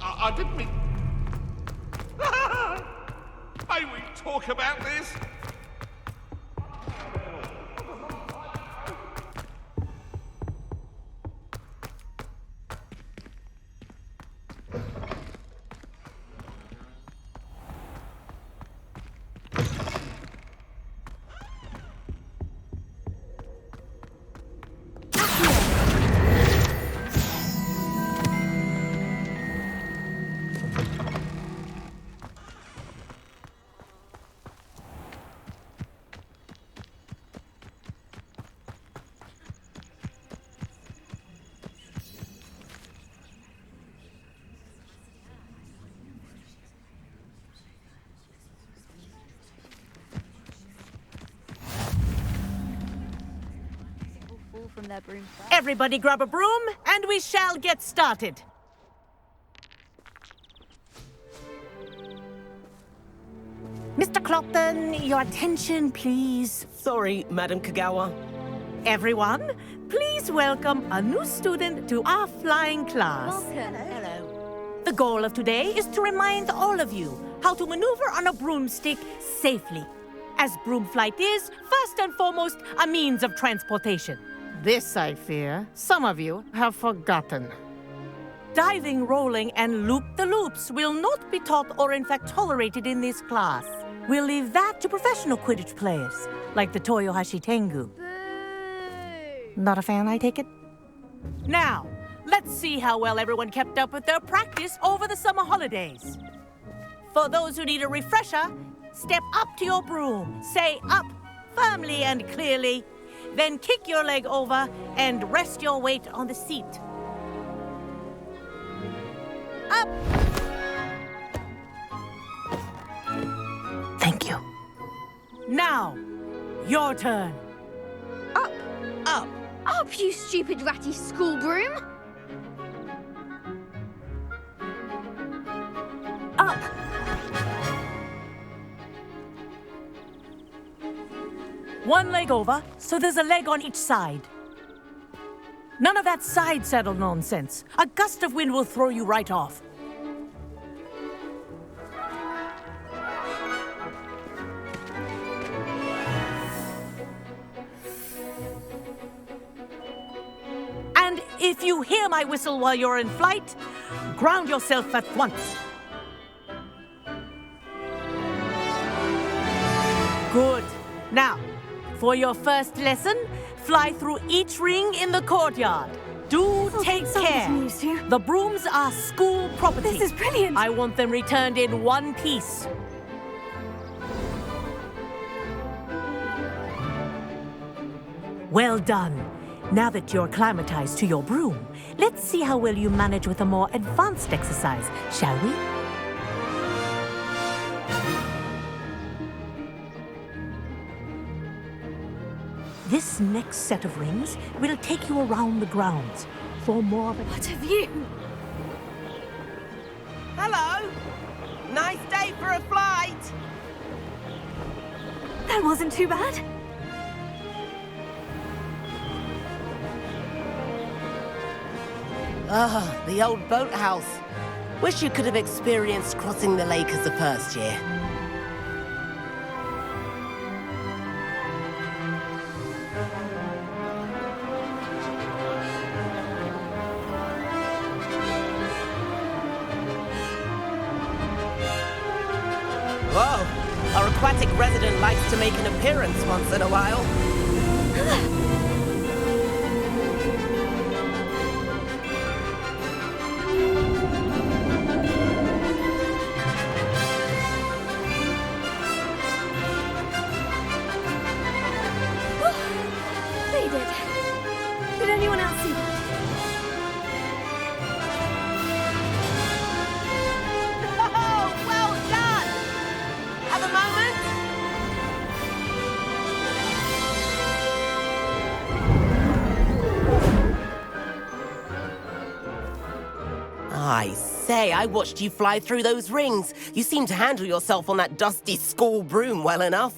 I didn't mean... May we talk about this? Everybody grab a broom, and we shall get started. Mr. Clopton, your attention, please. Sorry, Madam Kagawa. Everyone, please welcome a new student to our flying class. Welcome. Hello. The goal of today is to remind all of you how to maneuver on a broomstick safely, as broom flight is, first and foremost, a means of transportation. This, I fear, some of you have forgotten. Diving, rolling, and loop-the-loops will not be taught or in fact tolerated in this class. We'll leave that to professional Quidditch players, like the Toyohashi Tengu. Boo. Not a fan, I take it? Now, let's see how well everyone kept up with their practice over the summer holidays. For those who need a refresher, step up to your broom, say up firmly and clearly, then kick your leg over and rest your weight on the seat. Up! Thank you. Now, your turn. Up. Up. Up, you stupid ratty school broom. Up. One leg over, so there's a leg on each side. None of that side saddle nonsense. A gust of wind will throw you right off. And if you hear my whistle while you're in flight, ground yourself at once. Good. Now, for your first lesson, fly through each ring in the courtyard. Do take care. The brooms are school property. This is brilliant. I want them returned in one piece. Well done. Now that you're acclimatized to your broom, let's see how well you manage with a more advanced exercise, shall we? This next set of rings will take you around the grounds for more of a... What a view. Hello. Nice day for a flight. That wasn't too bad. Ah, the old boathouse. Wish you could have experienced crossing the lake as a first year. Whoa, our aquatic resident likes to make an appearance once in a while. They did. Did anyone else see that? Oh, well done! Have a moment. I say, I watched you fly through those rings. You seem to handle yourself on that dusty school broom well enough.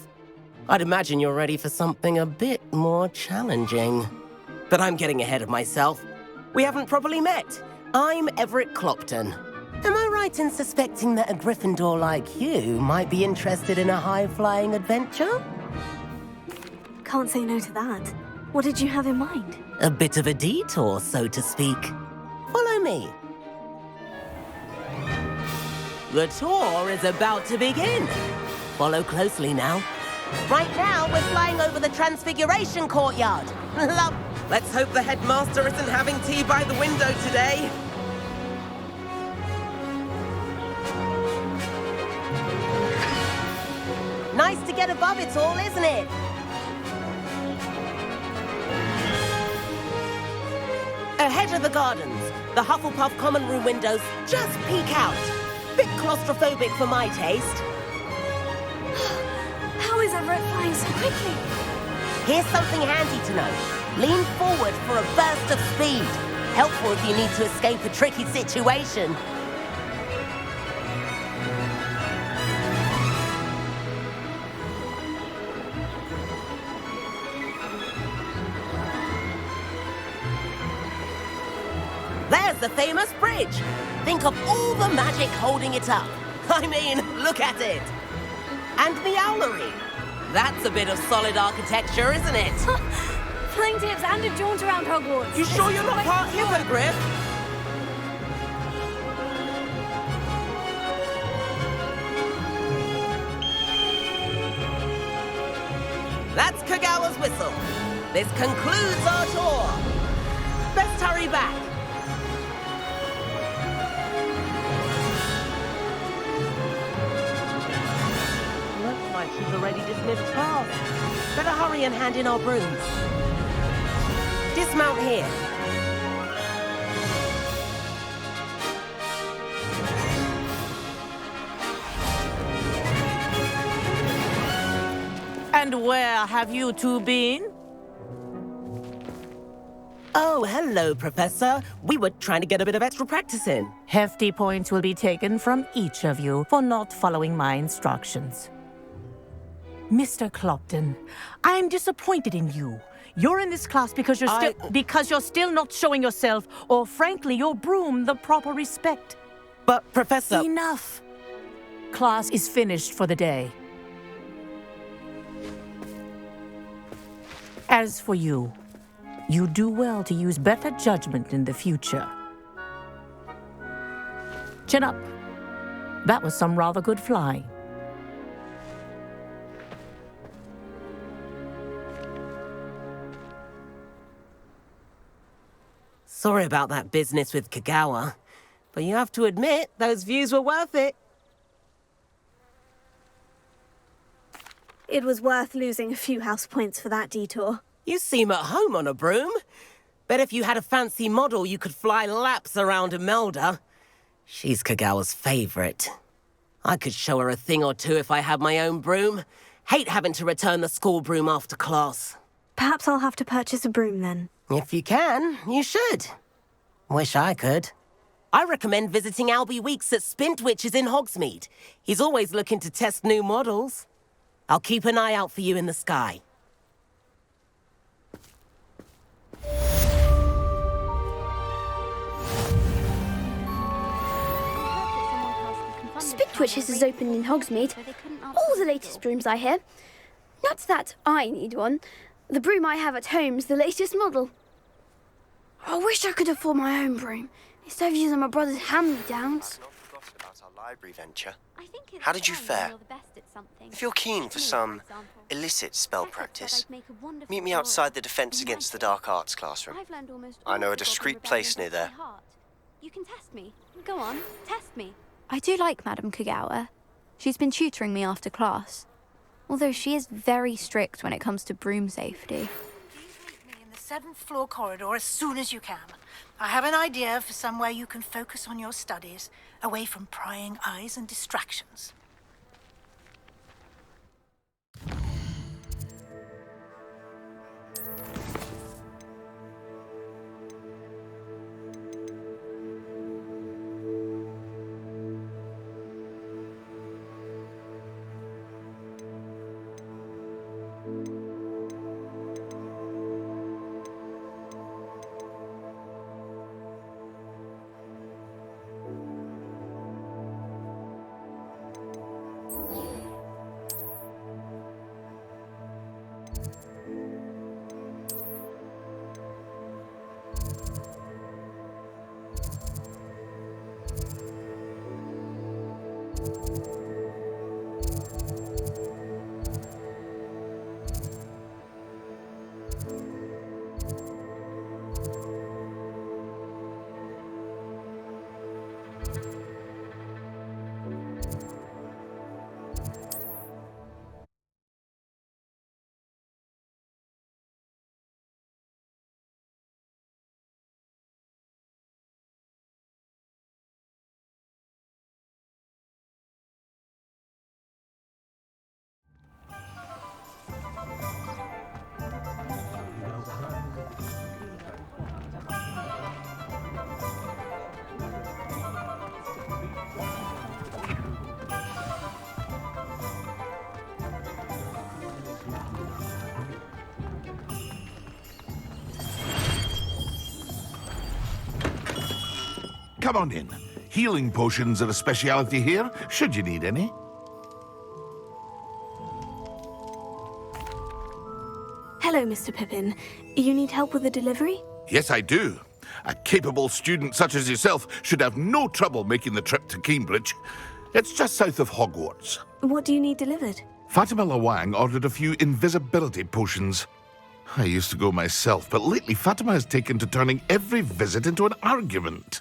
I'd imagine you're ready for something a bit more challenging. But I'm getting ahead of myself. We haven't properly met. I'm Everett Clopton. Am I right in suspecting that a Gryffindor like you might be interested in a high-flying adventure? Can't say no to that. What did you have in mind? A bit of a detour, so to speak. Follow me. The tour is about to begin. Follow closely now. Right now, we're flying over the Transfiguration Courtyard. Love. Let's hope the headmaster isn't having tea by the window today. Nice to get above it all, isn't it? Ahead of the gardens, the Hufflepuff common room windows just peek out. Bit claustrophobic for my taste. How is Everett flying so quickly? Here's something handy to know. Lean forward for a burst of speed. Helpful if you need to escape a tricky situation. There's the famous bridge. Think of all the magic holding it up. I mean, look at it. And the owlery. That's a bit of solid architecture, isn't it? Flying tips and a jaunt around Hogwarts. You sure you're not part hippogriff? That's Kagawa's whistle. This concludes our tour. Let's hurry back. Looks like she's already dismissed class. Better hurry and hand in our brooms. Dismount here. And where have you two been? Oh, hello, Professor. We were trying to get a bit of extra practice in. Hefty points will be taken from each of you for not following my instructions. Mr. Clopton, I'm disappointed in you. You're in this class because you're still not showing yourself, or frankly, your broom the proper respect. But, Professor... Enough. Class is finished for the day. As for you, you do well to use better judgment in the future. Chin up. That was some rather good flying. Sorry about that business with Kagawa, but you have to admit, those views were worth it. It was worth losing a few house points for that detour. You seem at home on a broom. Bet if you had a fancy model, you could fly laps around Imelda. She's Kagawa's favorite. I could show her a thing or two if I had my own broom. Hate having to return the school broom after class. Perhaps I'll have to purchase a broom then. If you can, you should. Wish I could. I recommend visiting Albie Weeks at Spintwitches in Hogsmeade. He's always looking to test new models. I'll keep an eye out for you in the sky. Spintwitches is opened in Hogsmeade. All the latest brooms, I hear. Not that I need one. The broom I have at home is the latest model. I wish I could afford my own broom, instead of using my brother's hand-me-downs. I've not forgotten about our library venture. How did you fare? If you're keen for some illicit spell practice, meet me outside the Defense Against the Dark Arts classroom. I know a discreet place near there. You can test me. Go on, test me. I do like Madame Kagawa. She's been tutoring me after class. Although she is very strict when it comes to broom safety. Meet me in the 7th floor corridor as soon as you can. I have an idea for somewhere you can focus on your studies, away from prying eyes and distractions. come on in. Healing potions are a speciality here, should you need any. Hello, Mr. Pippin. You need help with the delivery? Yes, I do. A capable student such as yourself should have no trouble making the trip to Cambridge. It's just south of Hogwarts. What do you need delivered? Fatima Lawang ordered a few invisibility potions. I used to go myself, but lately Fatima has taken to turning every visit into an argument.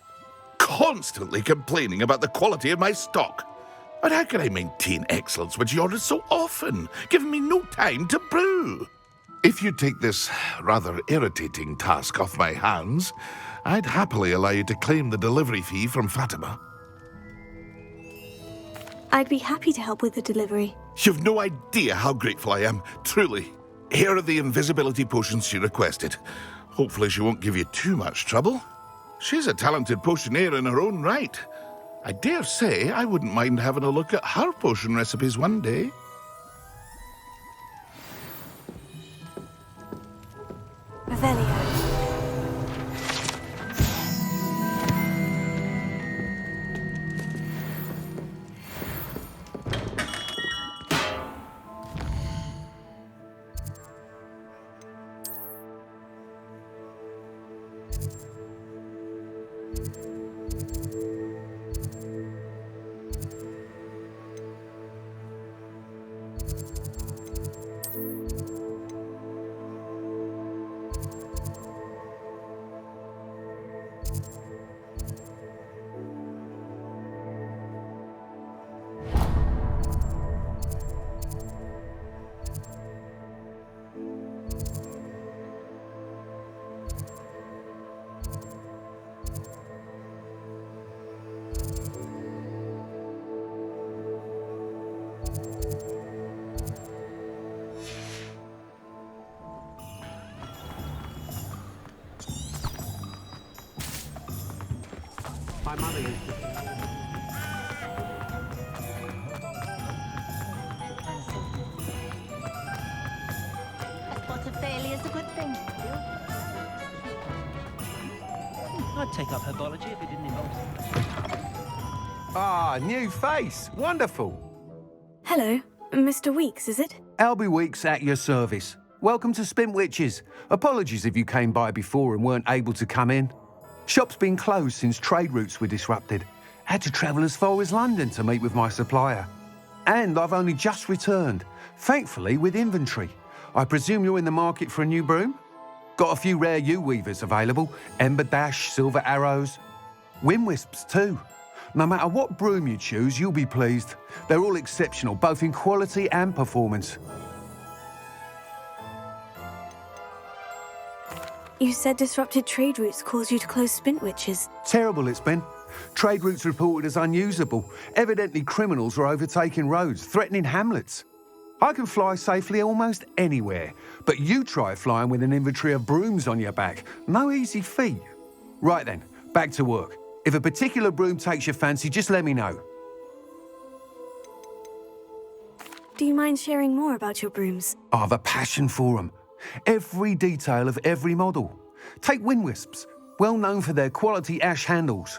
Constantly complaining about the quality of my stock. But how can I maintain excellence when she orders so often, giving me no time to brew? If you take this rather irritating task off my hands, I'd happily allow you to claim the delivery fee from Fatima. I'd be happy to help with the delivery. You've no idea how grateful I am, truly. Here are the invisibility potions she requested. Hopefully she won't give you too much trouble. She's a talented potioneer in her own right. I dare say I wouldn't mind having a look at her potion recipes one day. Avaliable. My mother used to. A spot of failure's a good thing. I'd take up herbology if it didn't involve. Ah, new face. Wonderful. Hello, Mr. Weeks, is it? Albie Weeks at your service. Welcome to Spintwitches. Apologies if you came by before and weren't able to come in. Shop's been closed since trade routes were disrupted. Had to travel as far as London to meet with my supplier. And I've only just returned, thankfully with inventory. I presume you're in the market for a new broom? Got a few rare U-weavers available. Ember Dash, Silver Arrows. Wind Wisps too. No matter what broom you choose, you'll be pleased. They're all exceptional, both in quality and performance. You said disrupted trade routes caused you to close Spintwitches. Terrible it's been. Trade routes reported as unusable. Evidently criminals were overtaking roads, threatening hamlets. I can fly safely almost anywhere, but you try flying with an inventory of brooms on your back. No easy feat. Right then, back to work. If a particular broom takes your fancy, just let me know. Do you mind sharing more about your brooms? I have a passion for them. Every detail of every model. Take Wind Wisps, well known for their quality ash handles.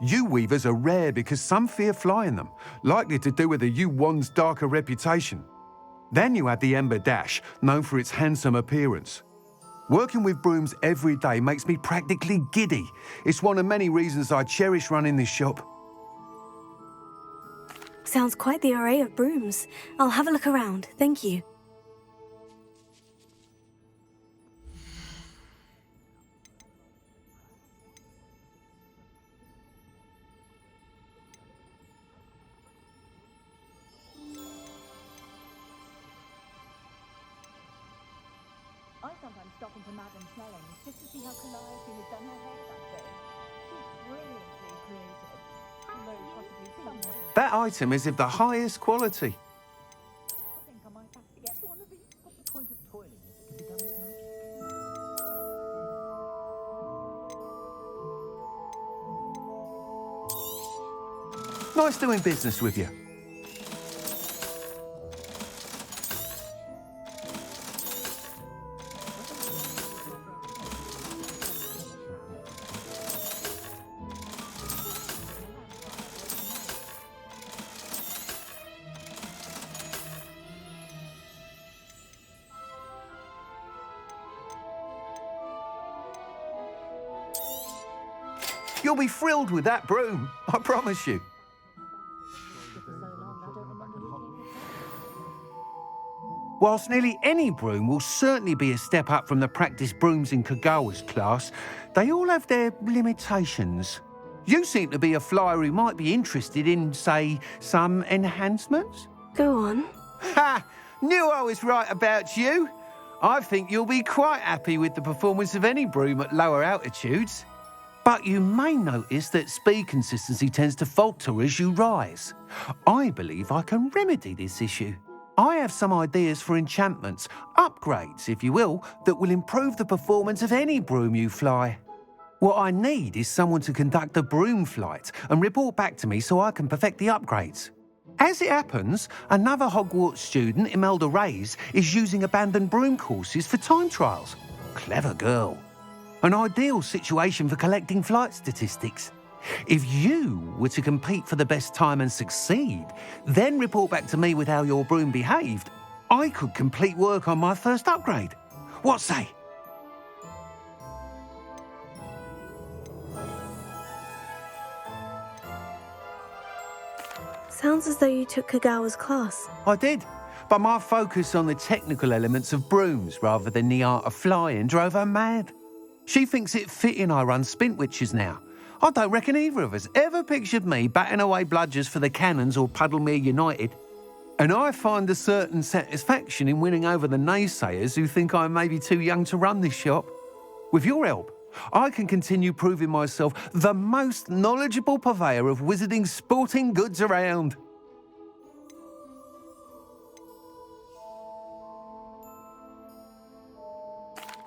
U-weavers are rare because some fear flying them, likely to do with the U-wand's darker reputation. Then you have the Ember Dash, known for its handsome appearance. Working with brooms every day makes me practically giddy. It's one of many reasons I cherish running this shop. Sounds quite the array of brooms. I'll have a look around, thank you. I sometimes stop into Madame Snelling's just to see how Calliope has done her hair that day. She's brilliantly creative. Although possibly somewhat. That item is of the highest quality. I think I might have to get one of these. What's the point of toiling if it can be done with magic? Nice doing business with you. You'll be thrilled with that broom, I promise you. Whilst nearly any broom will certainly be a step up from the practice brooms in Kagawa's class, they all have their limitations. You seem to be a flyer who might be interested in, say, some enhancements? Go on. Ha! Knew I was right about you. I think you'll be quite happy with the performance of any broom at lower altitudes. But you may notice that speed consistency tends to falter as you rise. I believe I can remedy this issue. I have some ideas for enchantments, upgrades, if you will, that will improve the performance of any broom you fly. What I need is someone to conduct a broom flight and report back to me so I can perfect the upgrades. As it happens, another Hogwarts student, Imelda Reyes, is using abandoned broom courses for time trials. Clever girl. An ideal situation for collecting flight statistics. If you were to compete for the best time and succeed, then report back to me with how your broom behaved, I could complete work on my first upgrade. What say? Sounds as though you took Kagawa's class. I did, but my focus on the technical elements of brooms rather than the art of flying drove her mad. She thinks it fitting I run Spintwitches now. I don't reckon either of us ever pictured me batting away bludgers for the Cannons or Puddlemere United. And I find a certain satisfaction in winning over the naysayers who think I may be too young to run this shop. With your help, I can continue proving myself the most knowledgeable purveyor of wizarding sporting goods around.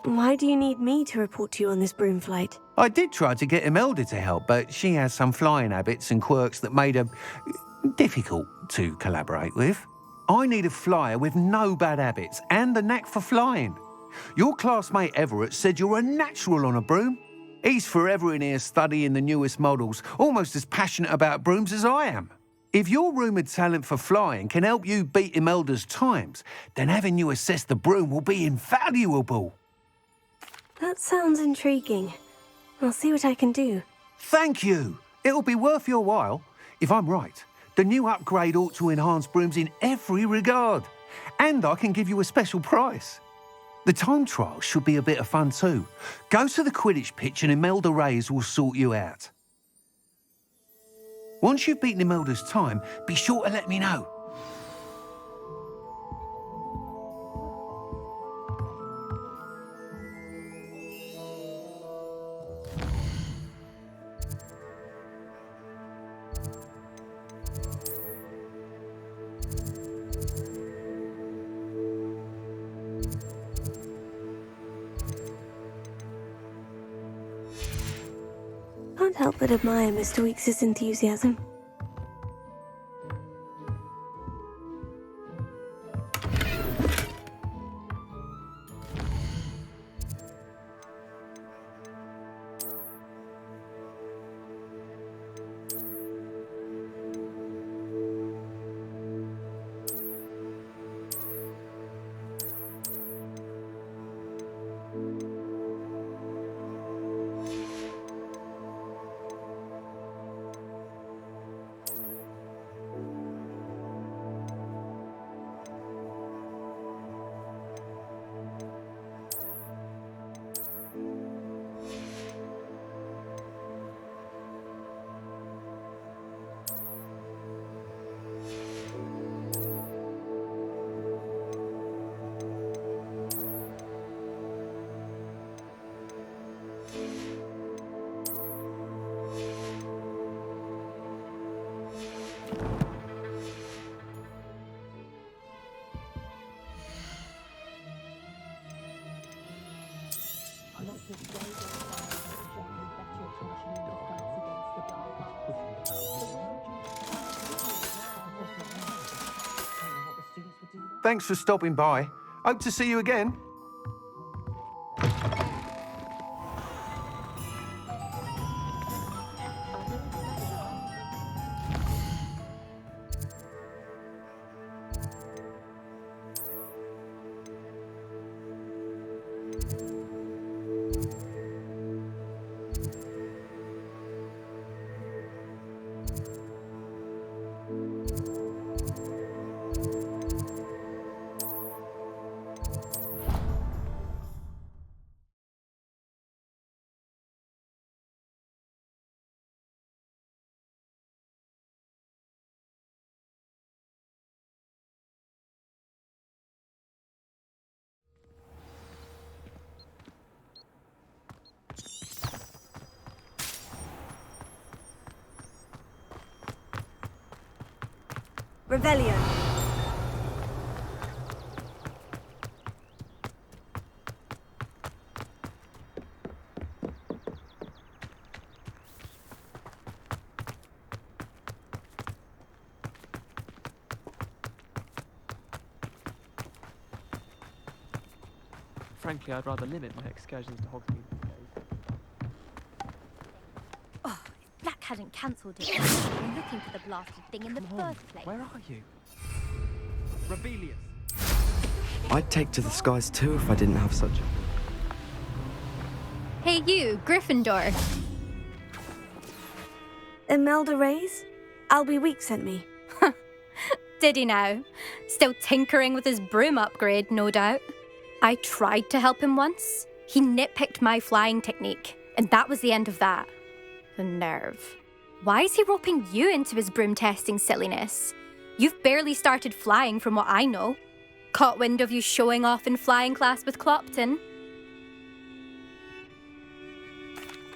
Why do you need me to report to you on this broom flight? I did try to get Imelda to help, but she has some flying habits and quirks that made her difficult to collaborate with. I need a flyer with no bad habits and the knack for flying. Your classmate Everett said you're a natural on a broom. He's forever in here studying the newest models, almost as passionate about brooms as I am. If your rumoured talent for flying can help you beat Imelda's times, then having you assess the broom will be invaluable. That sounds intriguing. I'll see what I can do. Thank you. It'll be worth your while. If I'm right, the new upgrade ought to enhance brooms in every regard. And I can give you a special price. The time trial should be a bit of fun too. Go to the Quidditch pitch and Imelda Reyes will sort you out. Once you've beaten Imelda's time, be sure to let me know. Can't help but admire Mr. Weekes' enthusiasm. Thanks for stopping by. Hope to see you again. Revelio. Frankly, I'd rather limit my excursions to Hogsmeade these days. Oh, if Black hadn't cancelled it, I'd been looking for the blasted thing in the first place. Where are you? Rebellious. I'd take to the skies too if I didn't have such a... Hey you, Gryffindor. Imelda Reyes? Albie Week sent me. Did he now? Still tinkering with his broom upgrade, no doubt. I tried to help him once. He nitpicked my flying technique, and that was the end of that. The nerve. Why is he roping you into his broom testing silliness? You've barely started flying from what I know. Caught wind of you showing off in flying class with Clopton.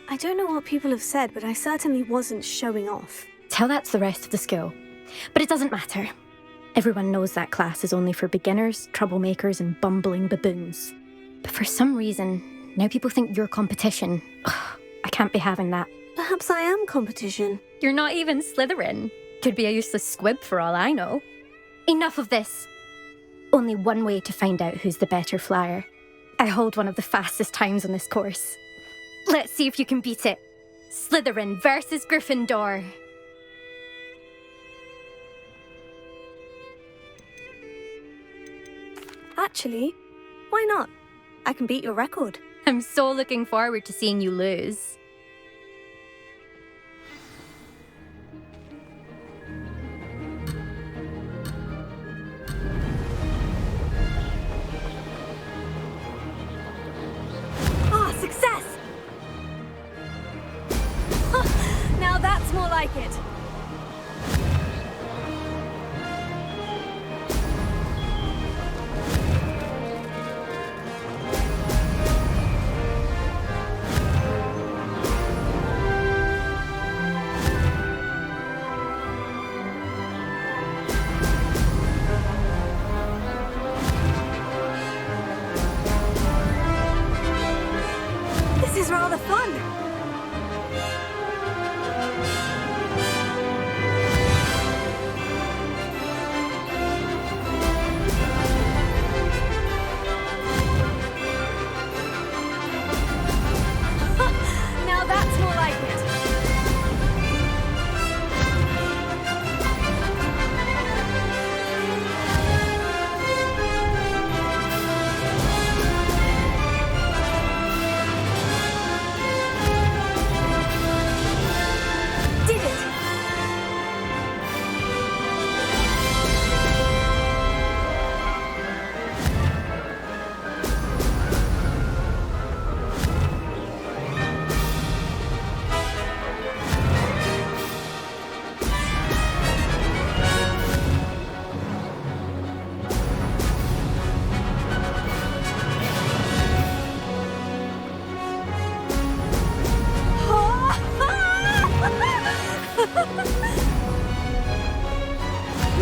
I don't know what people have said, but I certainly wasn't showing off. Tell that to the rest of the school. But it doesn't matter. Everyone knows that class is only for beginners, troublemakers, and bumbling baboons. But for some reason, now people think you're competition. Ugh, I can't be having that. Perhaps I am competition. You're not even Slytherin. Could be a useless squib for all I know. Enough of this. Only one way to find out who's the better flyer. I hold one of the fastest times on this course. Let's see if you can beat it. Slytherin versus Gryffindor. Actually, why not? I can beat your record. I'm so looking forward to seeing you lose. Ah, success! Now that's more like it. This is rather fun. Now that's more like it. Did it!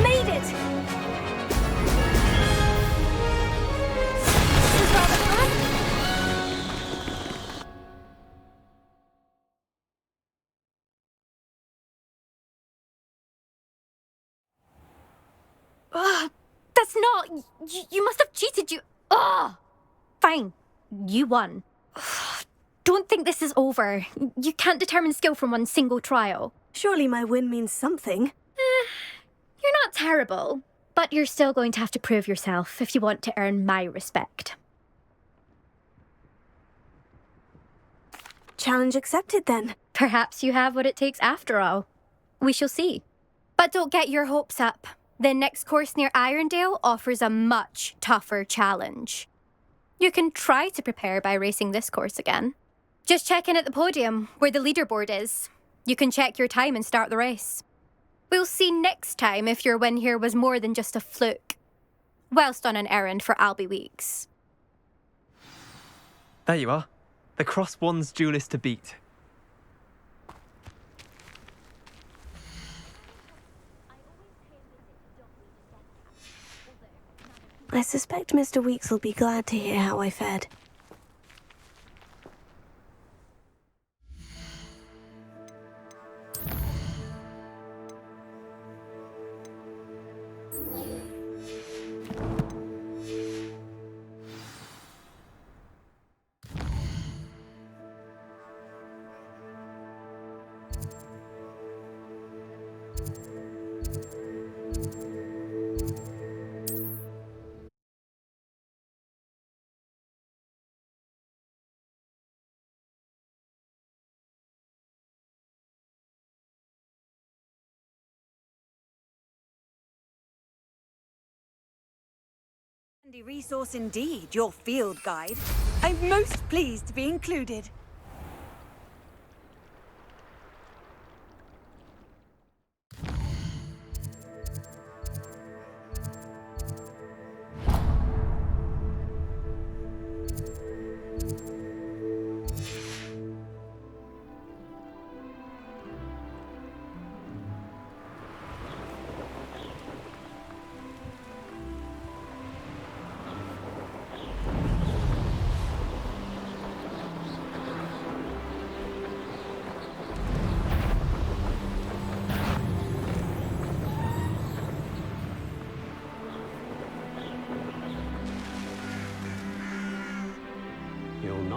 Made it! This is rather fun. That's not... You must have cheated, you... Ugh! Fine. You won. Don't think this is over. You can't determine skill from one single trial. Surely my win means something. You're not terrible, but you're still going to have to prove yourself if you want to earn my respect. Challenge accepted then. Perhaps you have what it takes after all. We shall see. But don't get your hopes up. The next course near Irondale offers a much tougher challenge. You can try to prepare by racing this course again. Just check in at the podium, where the leaderboard is. You can check your time and start the race. We'll see next time if your win here was more than just a fluke, whilst on an errand for Albie Weeks. There you are. The Cross Wands duelist to beat. I suspect Mr. Weeks will be glad to hear how I fared. Handy resource indeed, your field guide. I'm most pleased to be included.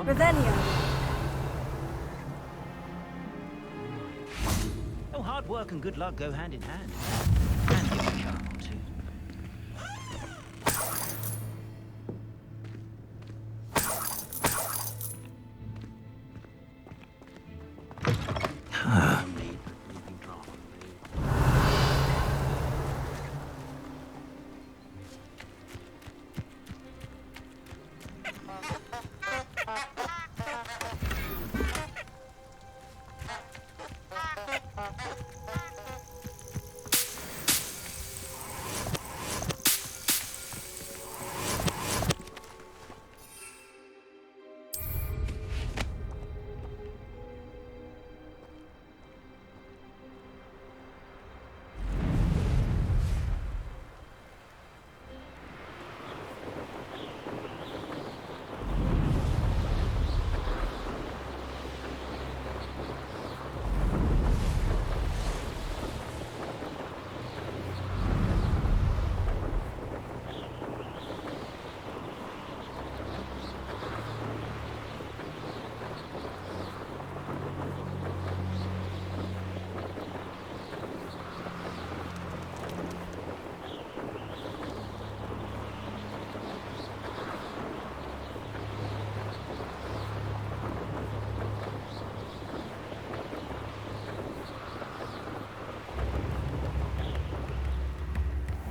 Revelio. Oh, hard work and good luck go hand in hand. And give a charm or two.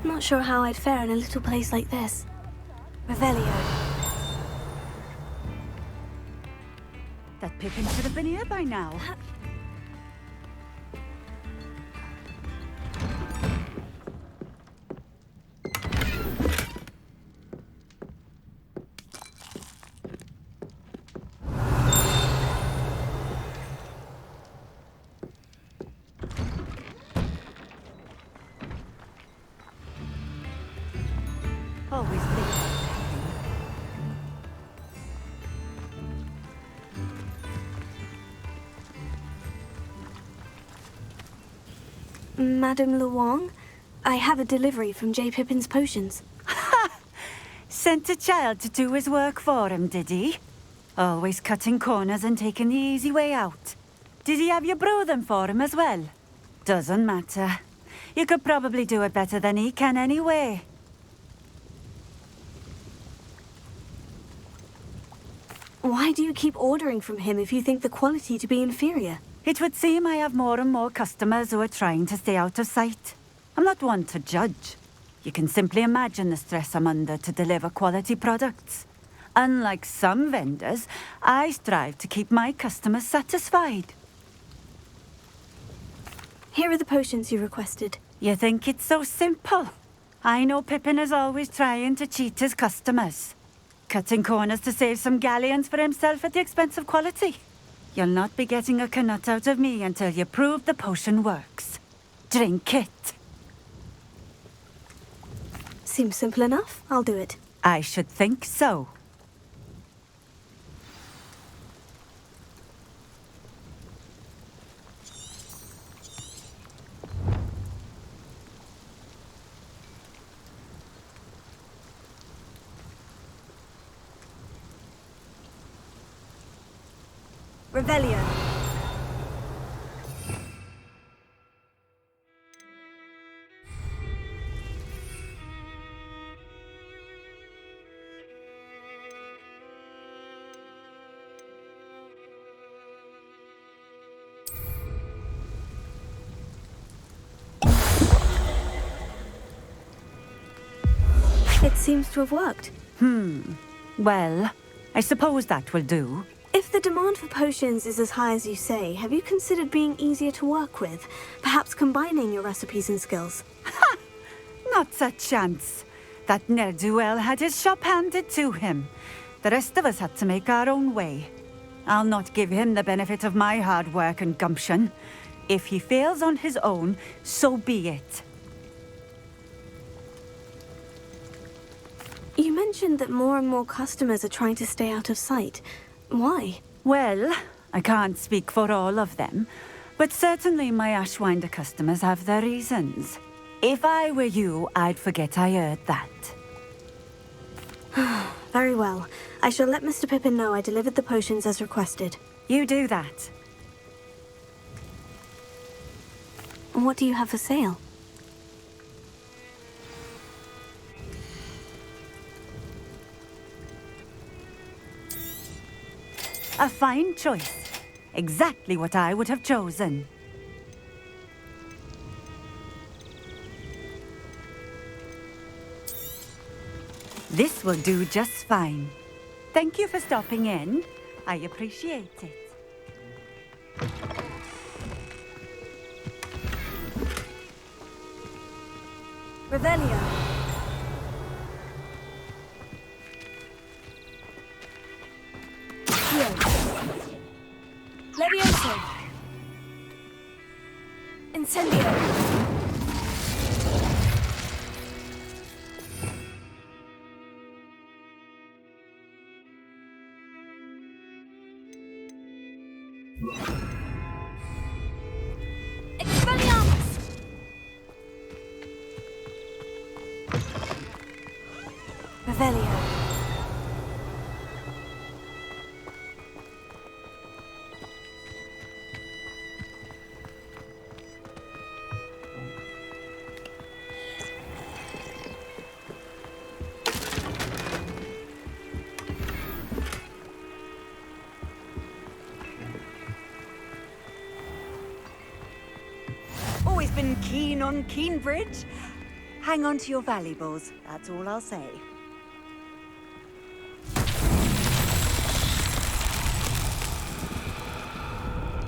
Not sure how I'd fare in a little place like this. Revelio. That Pippin should have been here by now. Always Madame Luong, I have a delivery from J. Pippin's potions. Sent a child to do his work for him, did he? Always cutting corners and taking the easy way out. Did he have you brew them for him as well? Doesn't matter. You could probably do it better than he can anyway. Why do you keep ordering from him if you think the quality to be inferior? It would seem I have more and more customers who are trying to stay out of sight. I'm not one to judge. You can simply imagine the stress I'm under to deliver quality products. Unlike some vendors, I strive to keep my customers satisfied. Here are the potions you requested. You think it's so simple? I know Pippin is always trying to cheat his customers. Cutting corners to save some galleons for himself at the expense of quality. You'll not be getting a canut out of me until you prove the potion works. Drink it. Seems simple enough. I'll do it. I should think so. Revelio. It seems to have worked. Well, I suppose that will do. If the demand for potions is as high as you say, have you considered being easier to work with? Perhaps combining your recipes and skills? Ha! Not a chance. That ne'er-do-well had his shop handed to him. The rest of us had to make our own way. I'll not give him the benefit of my hard work and gumption. If he fails on his own, so be it. You mentioned that more and more customers are trying to stay out of sight. Why? Well, I can't speak for all of them, but certainly my Ashwinder customers have their reasons. If I were you, I'd forget I heard that. Very well. I shall let Mr. Pippin know I delivered the potions as requested. You do that. What do you have for sale? A fine choice. Exactly what I would have chosen. This will do just fine. Thank you for stopping in. I appreciate it. Revelio. Levioso. Incendio. Expelliarmus. Revelio. Always been keen on Keenbridge. Hang on to your valuables, that's all I'll say.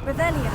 Revelio.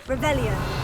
Revelio.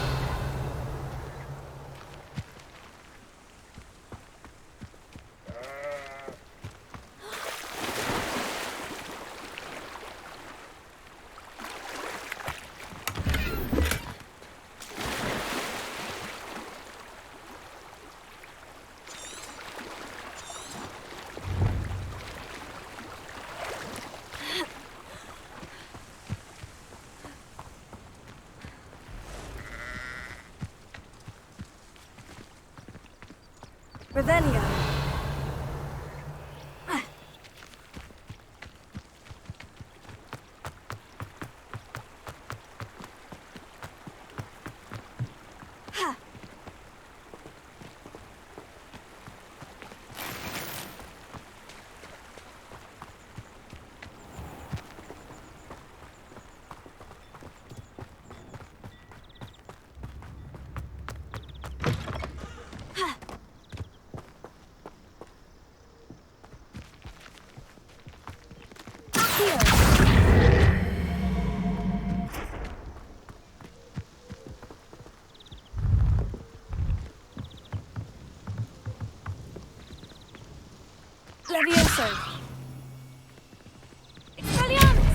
Revelio. so. Expelliarmus!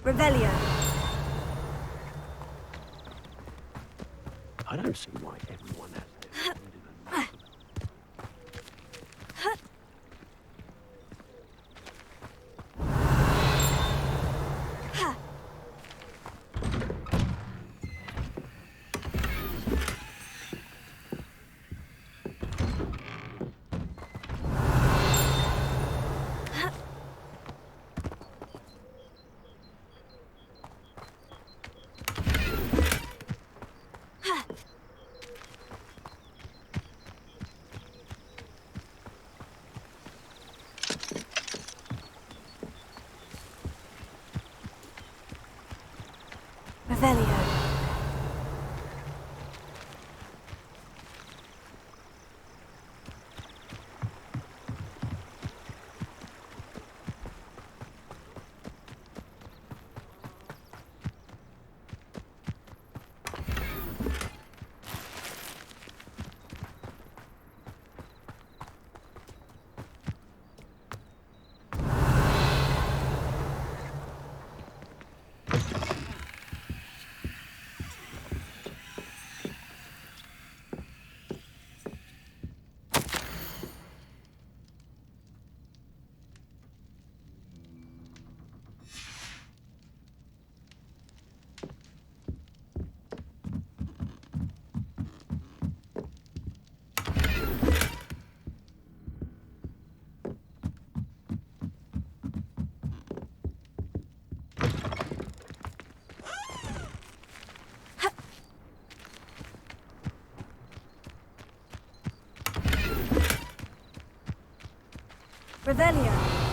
Revelio. I don't see why everyone has their own Revelio. Revelio.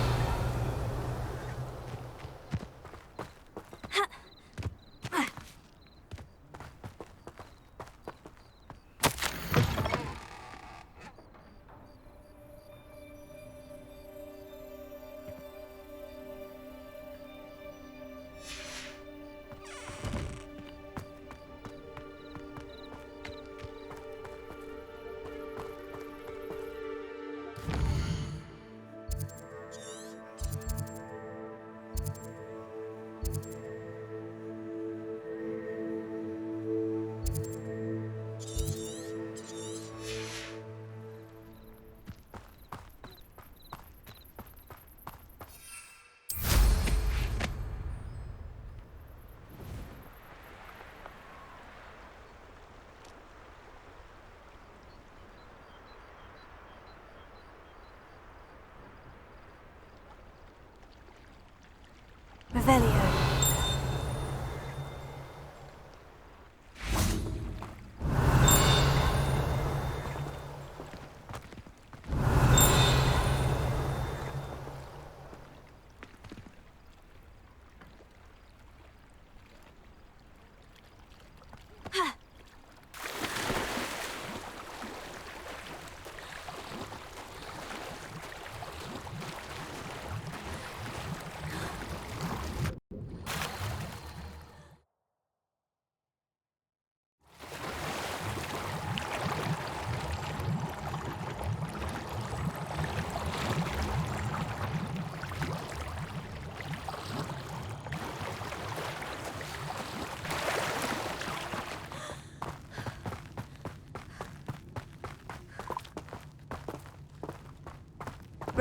Revelio.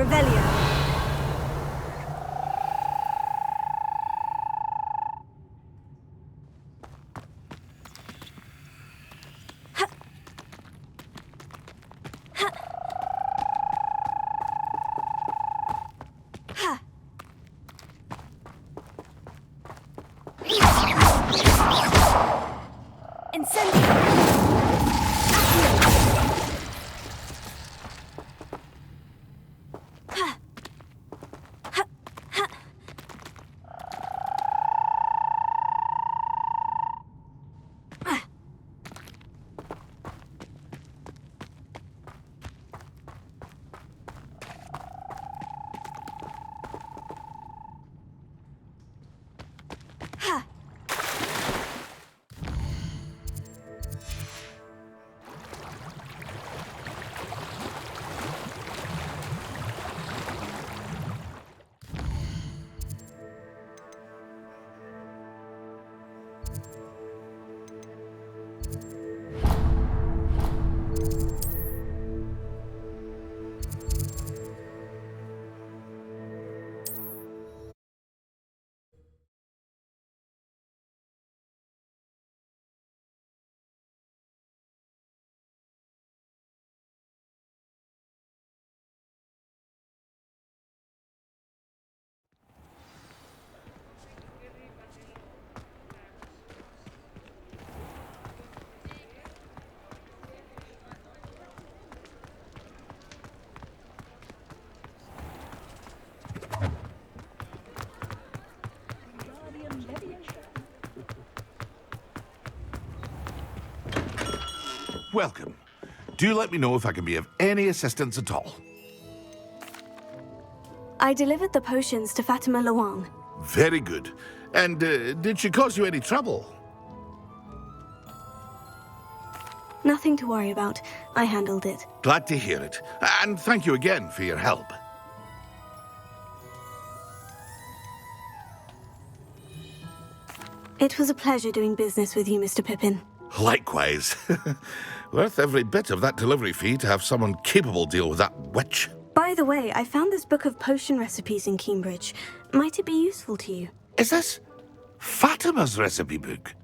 Revelio. Welcome. Do let me know if I can be of any assistance at all. I delivered the potions to Fatima Luang. Very good. And did she cause you any trouble? Nothing to worry about. I handled it. Glad to hear it. And thank you again for your help. It was a pleasure doing business with you, Mr. Pippin. Likewise. Worth every bit of that delivery fee to have someone capable deal with that witch. By the way, I found this book of potion recipes in Cambridge. Might it be useful to you? Is this Fatima's recipe book?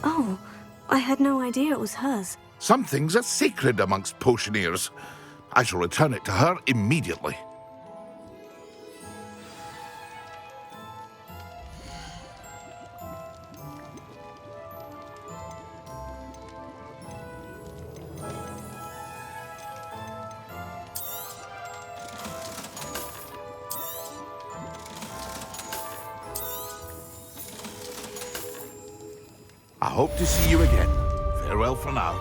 Oh, I had no idea it was hers. Some things are sacred amongst potioneers. I shall return it to her immediately. I hope to see you again. Farewell for now.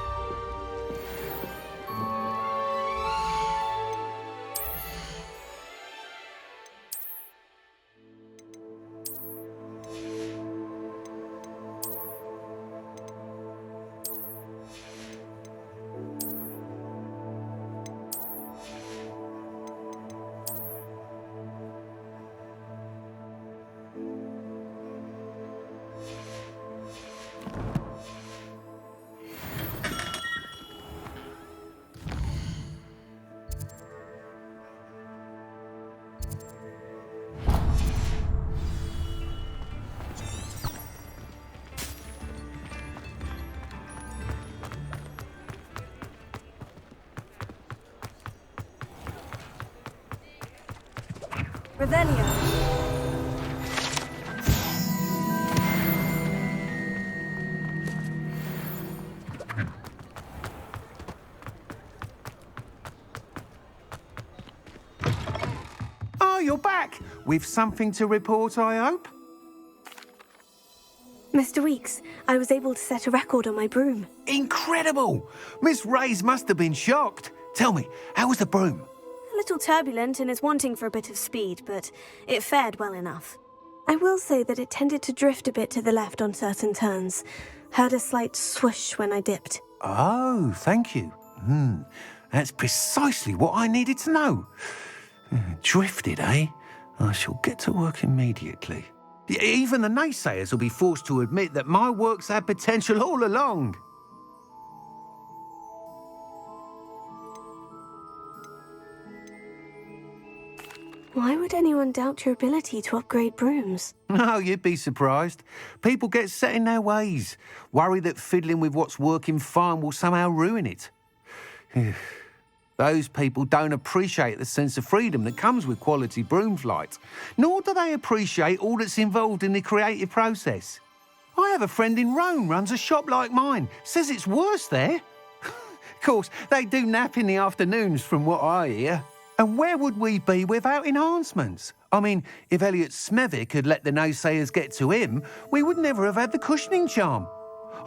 Revelio. Oh, you're back. With something to report, I hope? Mr. Weeks, I was able to set a record on my broom. Incredible! Miss Reyes must have been shocked. Tell me, how was the broom? A little turbulent and is wanting for a bit of speed, but it fared well enough. I will say that it tended to drift a bit to the left on certain turns. Heard a slight swoosh when I dipped. Oh, thank you. That's precisely what I needed to know. Drifted, eh? I shall get to work immediately. Even the naysayers will be forced to admit that my work's had potential all along. Why would anyone doubt your ability to upgrade brooms? Oh, you'd be surprised. People get set in their ways, worry that fiddling with what's working fine will somehow ruin it. Those people don't appreciate the sense of freedom that comes with quality broom flight, nor do they appreciate all that's involved in the creative process. I have a friend in Rome runs a shop like mine, says it's worse there. Of course, they do nap in the afternoons from what I hear. And where would we be without enhancements? I mean, if Elliot Smethwick had let the naysayers get to him, we would never have had the cushioning charm.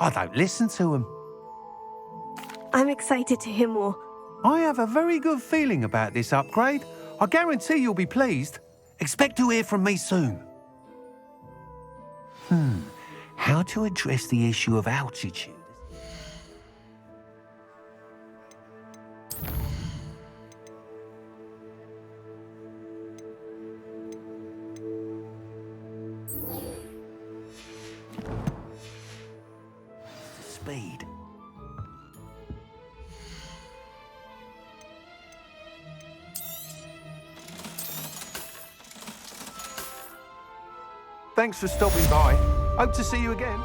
I don't listen to them. I'm excited to hear more. I have a very good feeling about this upgrade. I guarantee you'll be pleased. Expect to hear from me soon. How to address the issue of altitude? Speed. Thanks for stopping by. Hope to see you again.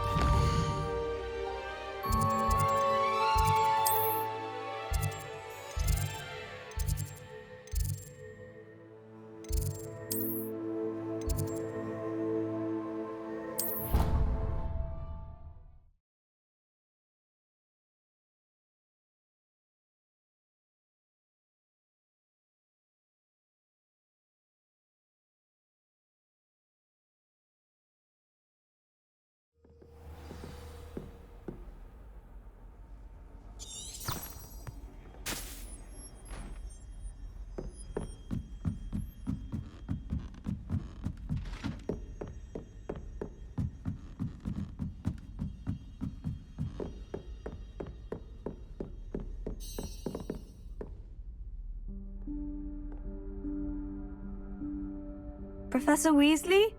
Professor Weasley?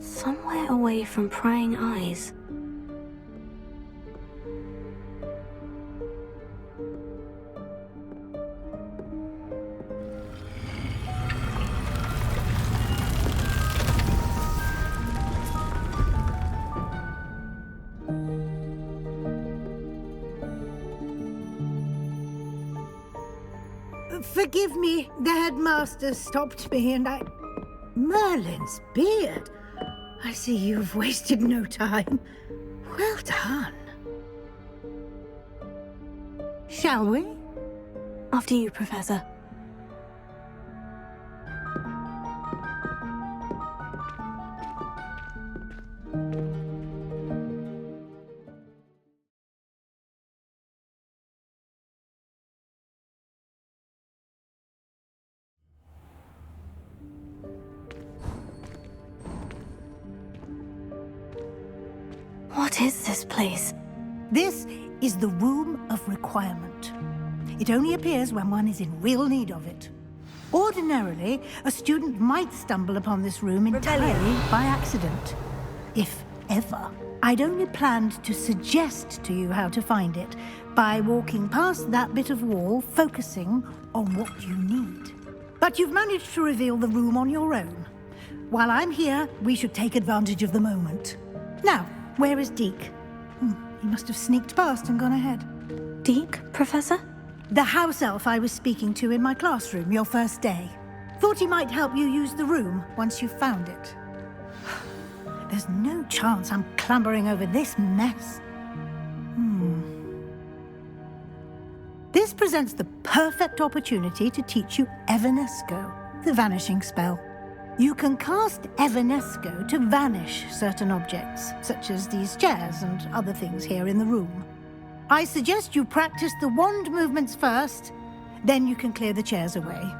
Somewhere away from prying eyes. Forgive me, the headmaster stopped me and I... Merlin's beard. I see you've wasted no time. Well done. Shall we? After you, Professor. What is this place? This is the Room of Requirement. It only appears when one is in real need of it. Ordinarily, a student might stumble upon this room entirely by accident. If ever. I'd only planned to suggest to you how to find it by walking past that bit of wall, focusing on what you need. But you've managed to reveal the room on your own. While I'm here, we should take advantage of the moment. Now, where is Deke? He must have sneaked past and gone ahead. Deke, Professor? The house elf I was speaking to in my classroom your first day. Thought he might help you use the room once you've found it. There's no chance I'm clambering over this mess. This presents the perfect opportunity to teach you Evanesco, the vanishing spell. You can cast Evanesco to vanish certain objects, such as these chairs and other things here in the room. I suggest you practice the wand movements first, then you can clear the chairs away.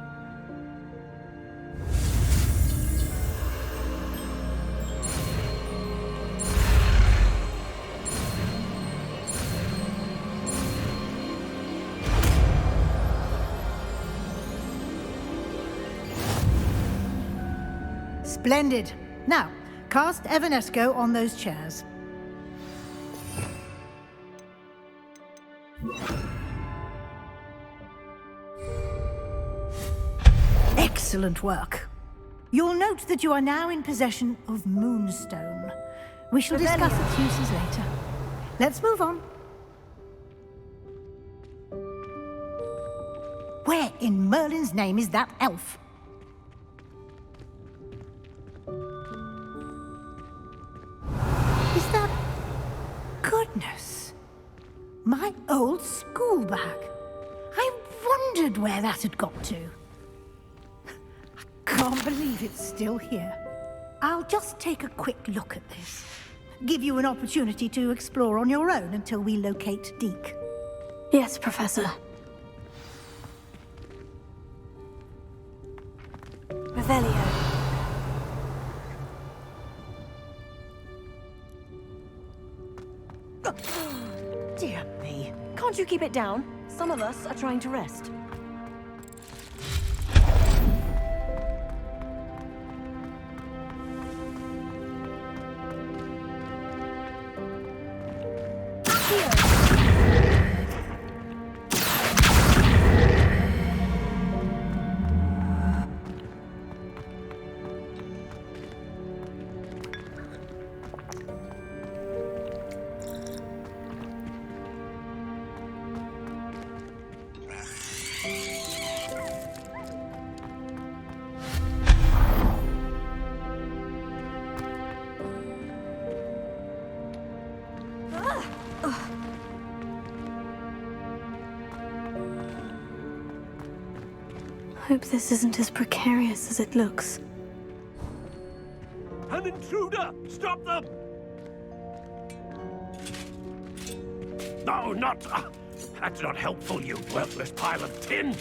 Splendid. Now, cast Evanesco on those chairs. Excellent work. You'll note that you are now in possession of Moonstone. We shall discuss its uses later. Let's move on. Where in Merlin's name is that elf? Is that... Goodness. My old school bag. I wondered where that had got to. I can't believe it's still here. I'll just take a quick look at this. Give you an opportunity to explore on your own until we locate Deke. Yes, Professor. Revelio. Dear me. Can't you keep it down? Some of us are trying to rest. Hope this isn't as precarious as it looks. An intruder! Stop them! No, not... that's not helpful, you worthless pile of tin!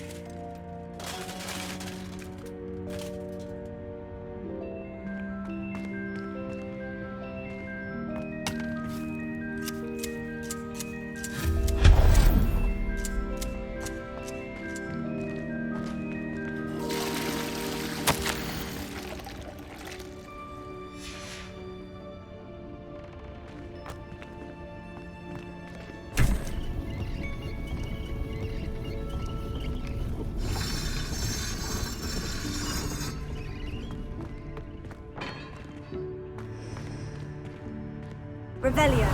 Revelio.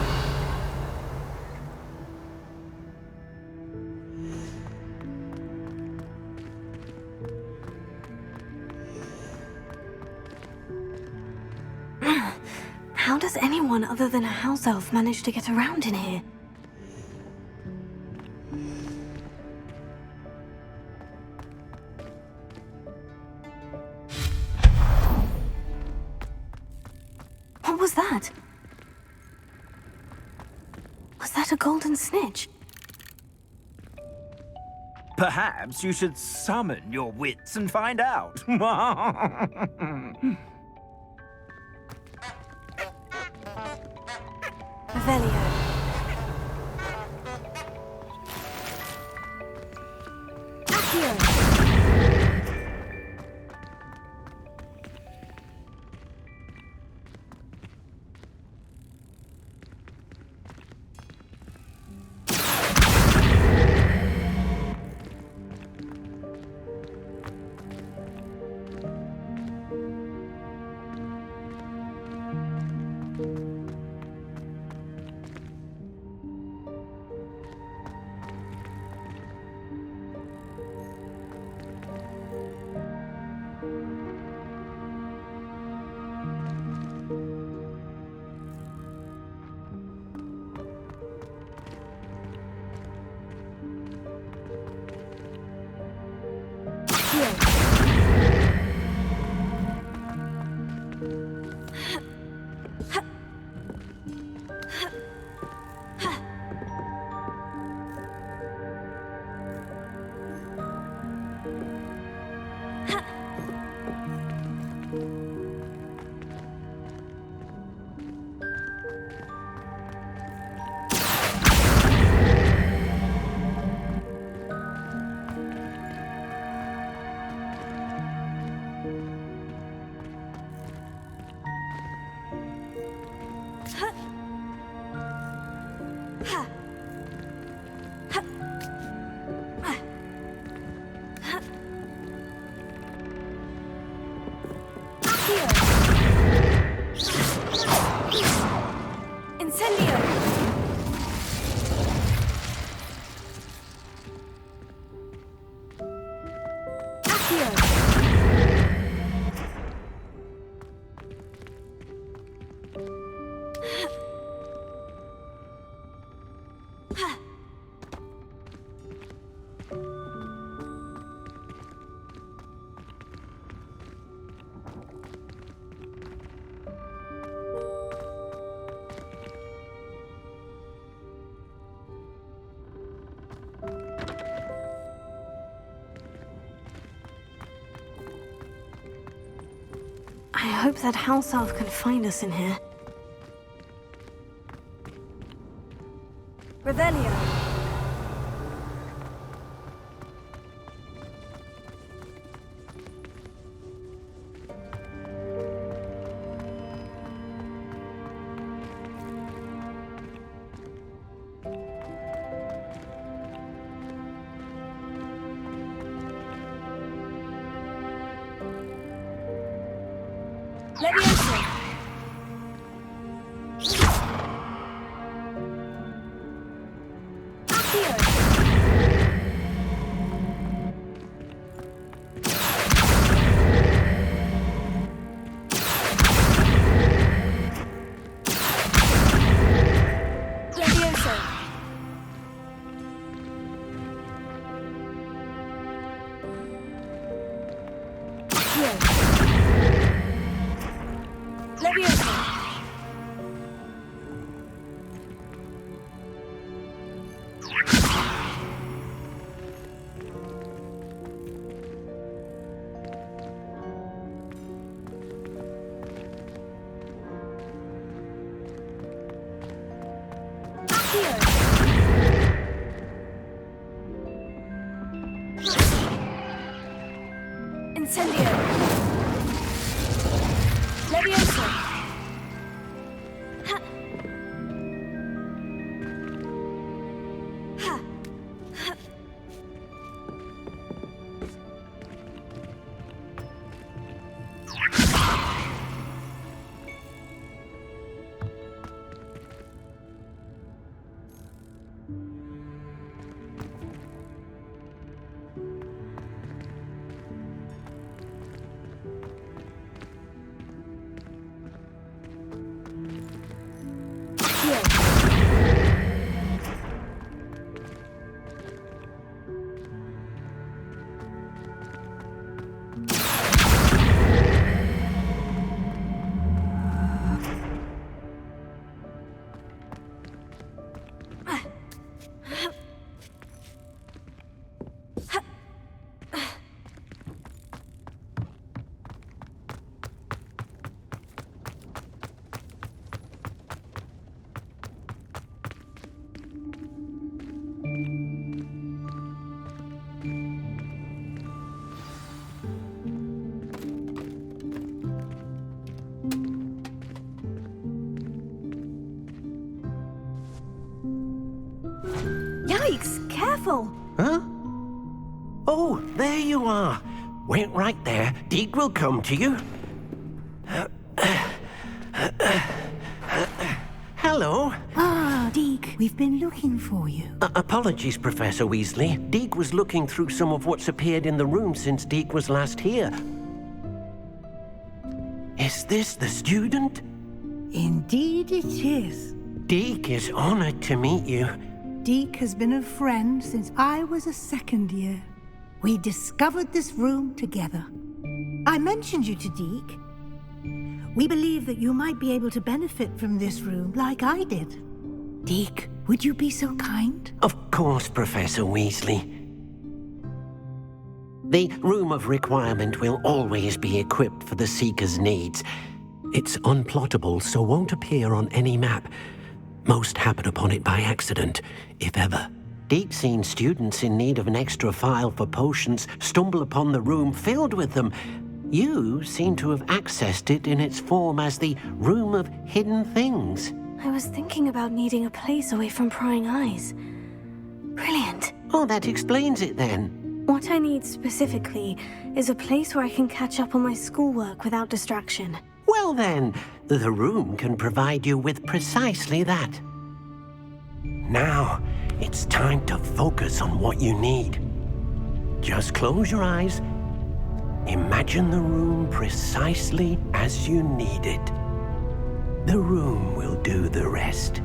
How does anyone other than a house elf manage to get around in here? What was that? Was that a golden snitch? Perhaps you should summon your wits and find out. Aveliable. I hope that house elf can find us in here. Revelio. Leviosa. Incendio. Leviosa. Ha. Ha. Ha. Yikes! Careful! Huh? Oh, there you are. Wait right there. Deke will come to you. Hello. Ah, Deke, we've been looking for you. Apologies, Professor Weasley. Deke was looking through some of what's appeared in the room since Deke was last here. Is this the student? Indeed it is. Deke is honored to meet you. Deke has been a friend since I was a second year. We discovered this room together. I mentioned you to Deke. We believe that you might be able to benefit from this room like I did. Deke, would you be so kind? Of course, Professor Weasley. The Room of Requirement will always be equipped for the Seeker's needs. It's unplottable, so won't appear on any map. Most happen upon it by accident, if ever. Deep-seen students in need of an extra file for potions stumble upon the room filled with them. You seem to have accessed it in its form as the Room of Hidden Things. I was thinking about needing a place away from prying eyes. Brilliant. Oh, that explains it then. What I need specifically is a place where I can catch up on my schoolwork without distraction. Well then, the room can provide you with precisely that. Now, it's time to focus on what you need. Just close your eyes. Imagine the room precisely as you need it. The room will do the rest.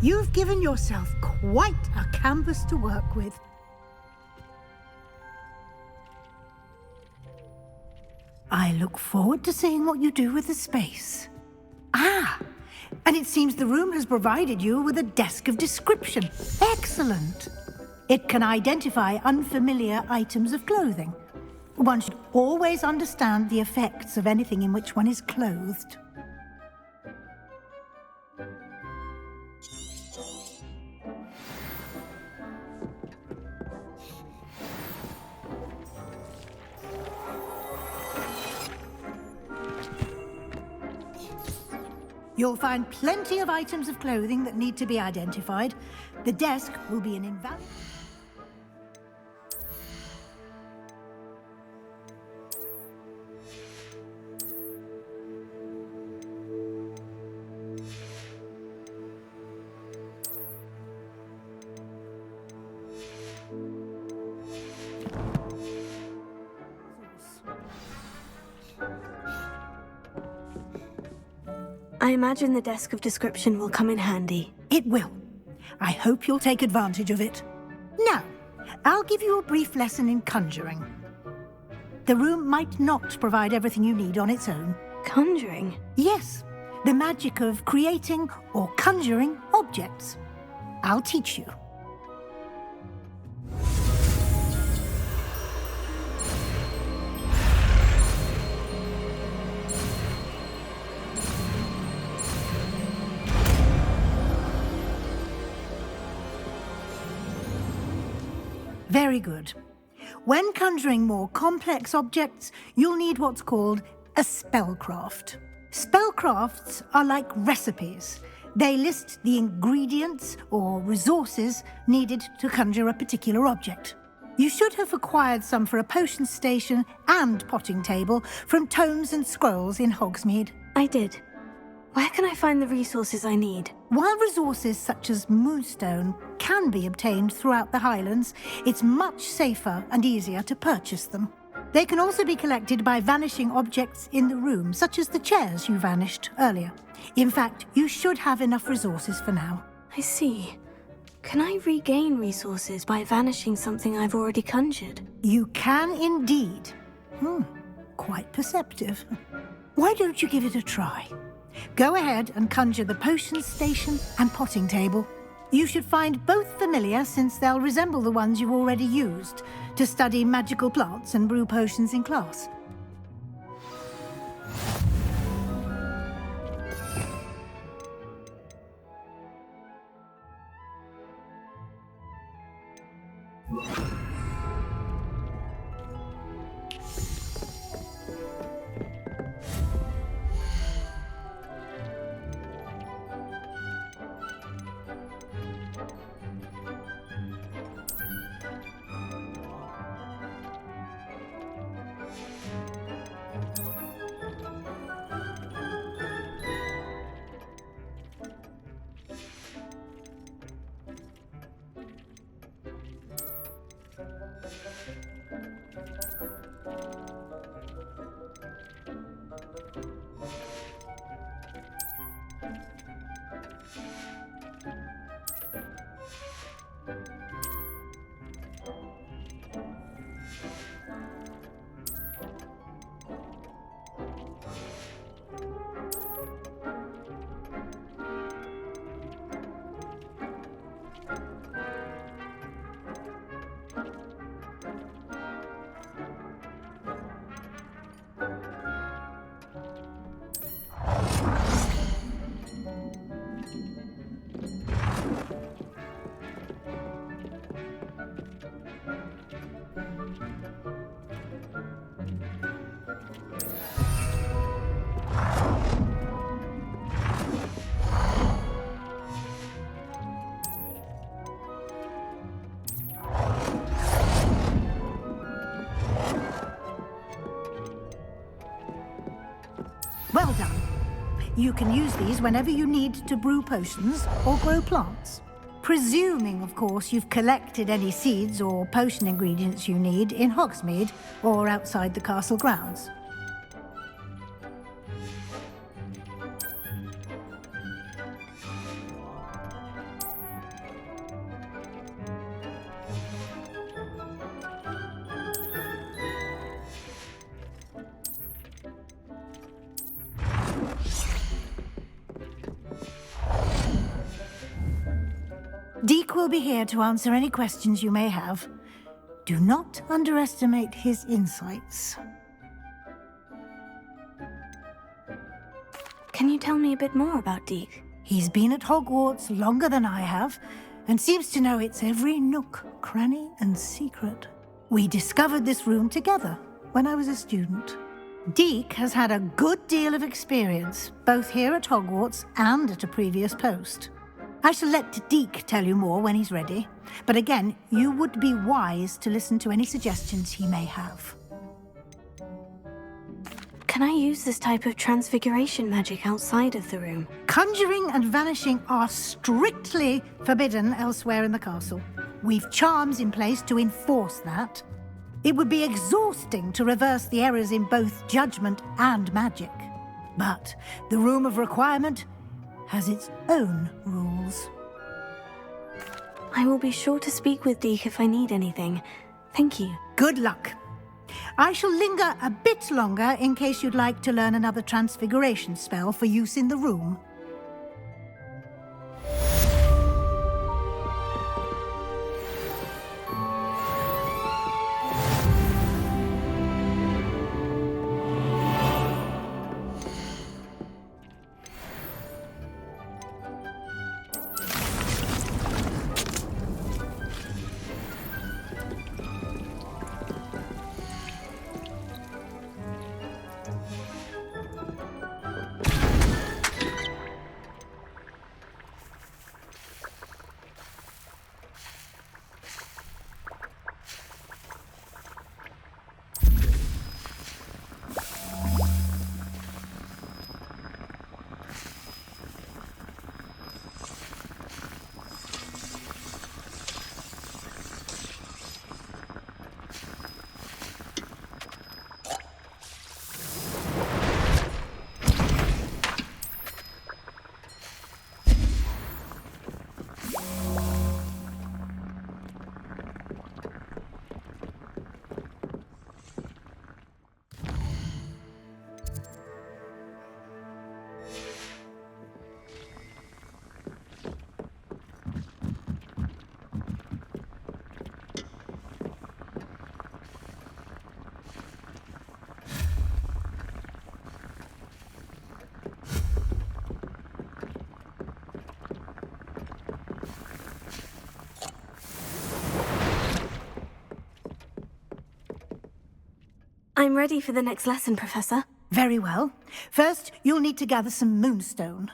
You've given yourself quite a canvas to work with. I look forward to seeing what you do with the space. Ah, and it seems the room has provided you with a desk of description. Excellent. It can identify unfamiliar items of clothing. One should always understand the effects of anything in which one is clothed. You'll find plenty of items of clothing that need to be identified. The desk will be an invaluable... I imagine the desk of description will come in handy. It will. I hope you'll take advantage of it. Now, I'll give you a brief lesson in conjuring. The room might not provide everything you need on its own. Conjuring? Yes, the magic of creating or conjuring objects. I'll teach you. Very good. When conjuring more complex objects, you'll need what's called a spellcraft. Spellcrafts are like recipes. They list the ingredients or resources needed to conjure a particular object. You should have acquired some for a potion station and potting table from tomes and scrolls in Hogsmeade. I did. Where can I find the resources I need? While resources such as moonstone can be obtained throughout the Highlands, it's much safer and easier to purchase them. They can also be collected by vanishing objects in the room, such as the chairs you vanished earlier. In fact, you should have enough resources for now. I see. Can I regain resources by vanishing something I've already conjured? You can indeed. Quite perceptive. Why don't you give it a try? Go ahead and conjure the potion station and potting table. You should find both familiar, since they'll resemble the ones you already used to study magical plants and brew potions in class. Well done. You can use these whenever you need to brew potions or grow plants. Presuming, of course, you've collected any seeds or potion ingredients you need in Hogsmeade or outside the castle grounds. Deke will be here to answer any questions you may have. Do not underestimate his insights. Can you tell me a bit more about Deke? He's been at Hogwarts longer than I have, and seems to know its every nook, cranny, and secret. We discovered this room together when I was a student. Deke has had a good deal of experience, both here at Hogwarts and at a previous post. I shall let Deke tell you more when he's ready, but again, you would be wise to listen to any suggestions he may have. Can I use this type of transfiguration magic outside of the room? Conjuring and vanishing are strictly forbidden elsewhere in the castle. We've charms in place to enforce that. It would be exhausting to reverse the errors in both judgment and magic. But the Room of Requirement has its own rules. I will be sure to speak with Deke if I need anything. Thank you. Good luck. I shall linger a bit longer in case you'd like to learn another transfiguration spell for use in the room. I'm ready for the next lesson, Professor. Very well. First, you'll need to gather some moonstone.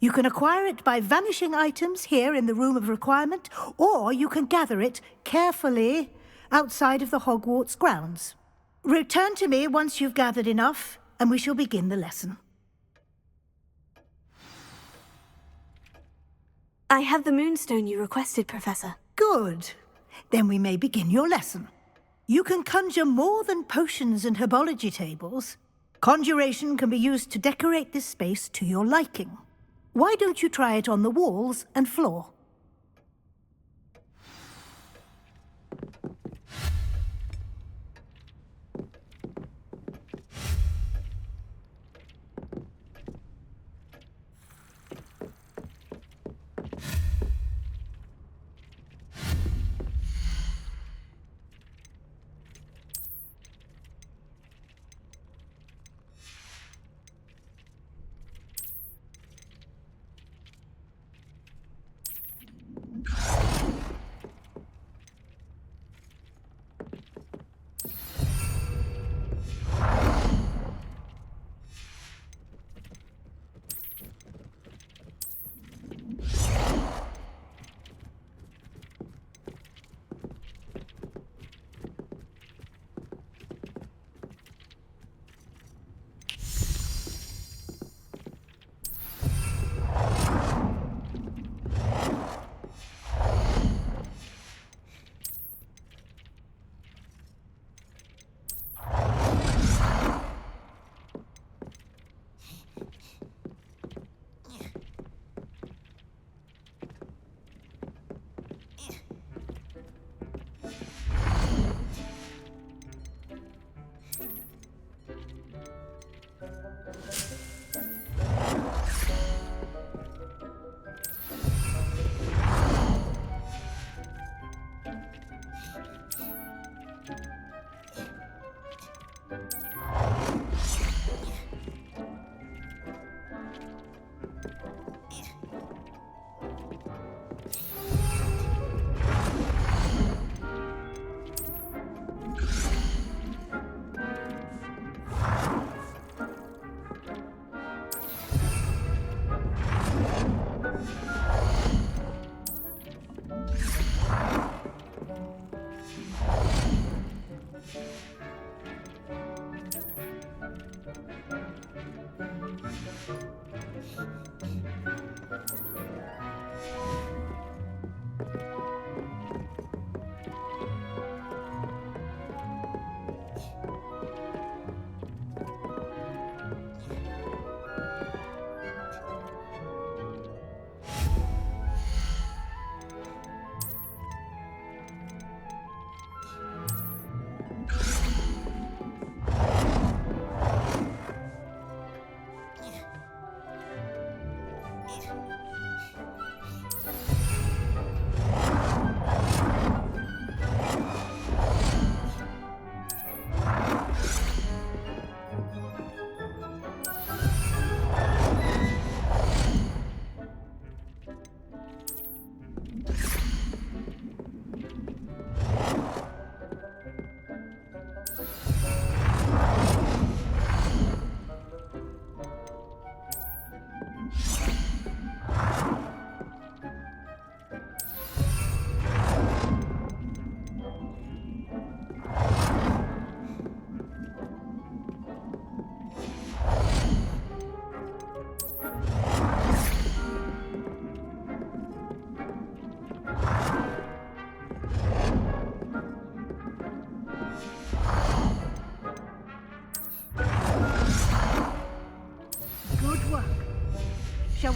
You can acquire it by vanishing items here in the Room of Requirement, or you can gather it carefully outside of the Hogwarts grounds. Return to me once you've gathered enough, and we shall begin the lesson. I have the moonstone you requested, Professor. Good. Then we may begin your lesson. You can conjure more than potions and herbology tables. Conjuration can be used to decorate this space to your liking. Why don't you try it on the walls and floor?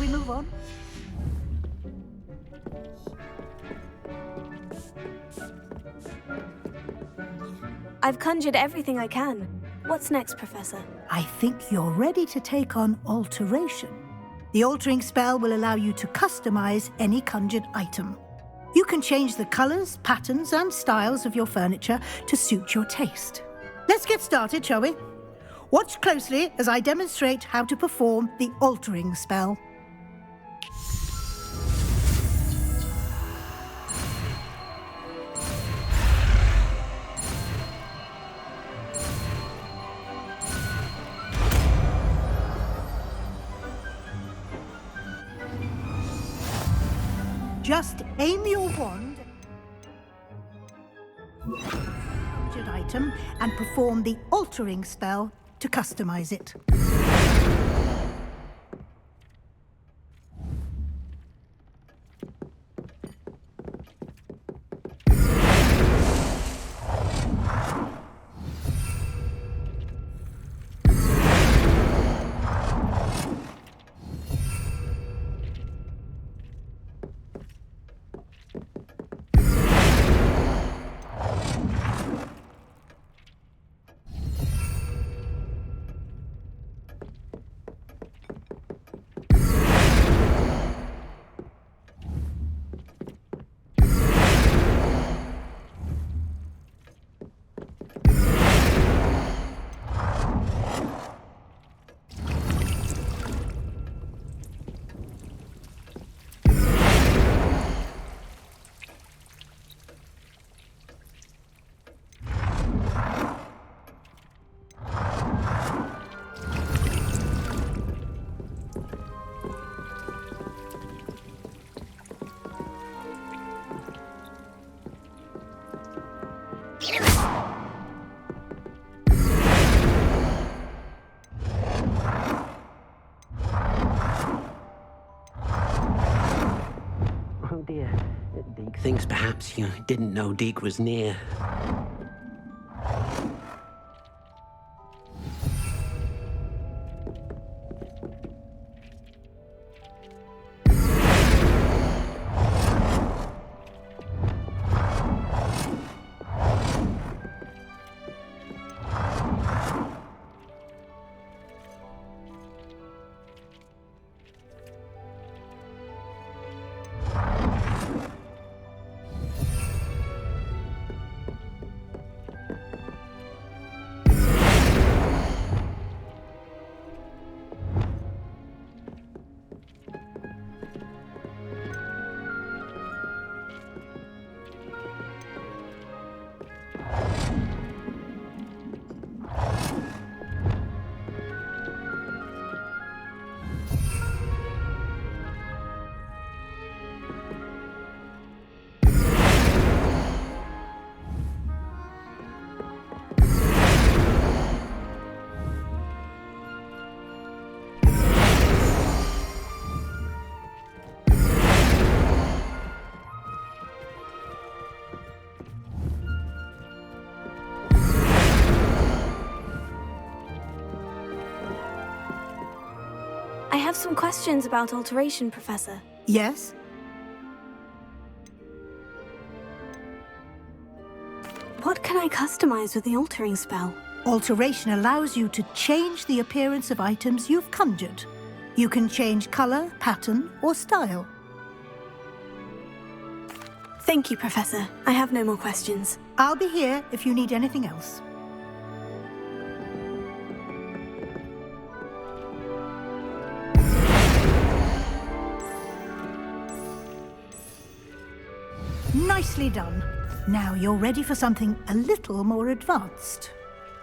we move on? I've conjured everything I can. What's next, Professor? I think you're ready to take on alteration. The altering spell will allow you to customize any conjured item. You can change the colors, patterns, and styles of your furniture to suit your taste. Let's get started, shall we? Watch closely as I demonstrate how to perform the altering spell. Just aim your wand at an item and perform the altering spell to customize it. Oh dear. Deke thinks perhaps you didn't know Deke was near. I have some questions about alteration, Professor. Yes? What can I customize with the altering spell? Alteration allows you to change the appearance of items you've conjured. You can change color, pattern, or style. Thank you, Professor. I have no more questions. I'll be here if you need anything else. Nicely done. Now you're ready for something a little more advanced.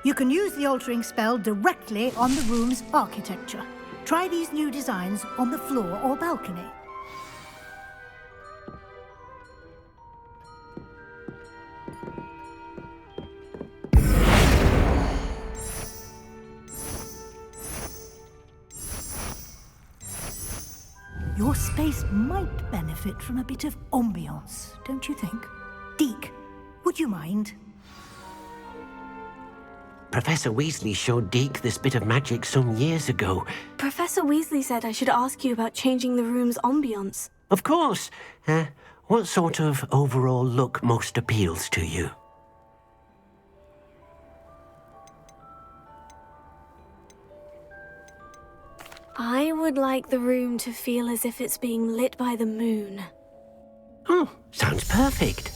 You can use the altering spell directly on the room's architecture. Try these new designs on the floor or balcony. Your space might benefit from a bit of ambiance, don't you think? Deke, would you mind? Professor Weasley showed Deke this bit of magic some years ago. Professor Weasley said I should ask you about changing the room's ambience. Of course. What sort of overall look most appeals to you? I would like the room to feel as if it's being lit by the moon. Oh, sounds perfect.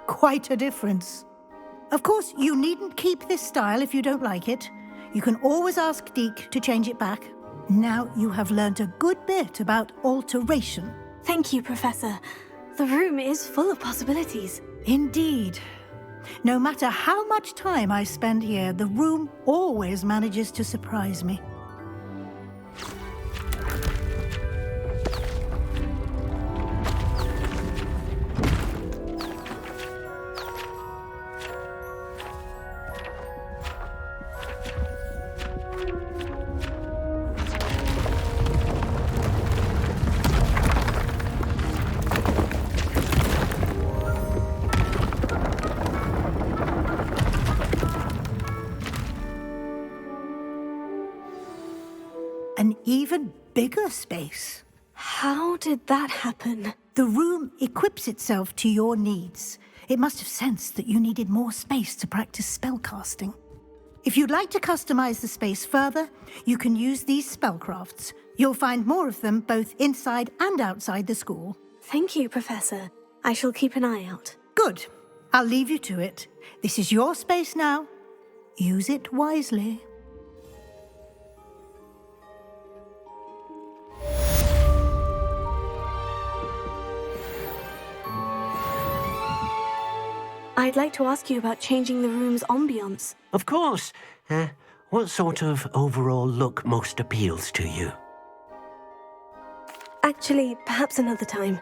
Quite a difference. Of course, you needn't keep this style if you don't like it. You can always ask Deke to change it back. Now you have learnt a good bit about alteration. Thank you, Professor. The room is full of possibilities. Indeed. No matter how much time I spend here, the room always manages to surprise me. An even bigger space. How did that happen? The room equips itself to your needs. It must have sensed that you needed more space to practice spellcasting. If you'd like to customize the space further, you can use these spellcrafts. You'll find more of them both inside and outside the school. Thank you, Professor. I shall keep an eye out. Good. I'll leave you to it. This is your space now. Use it wisely. I'd like to ask you about changing the room's ambience. Of course. What sort of overall look most appeals to you? Actually, perhaps another time.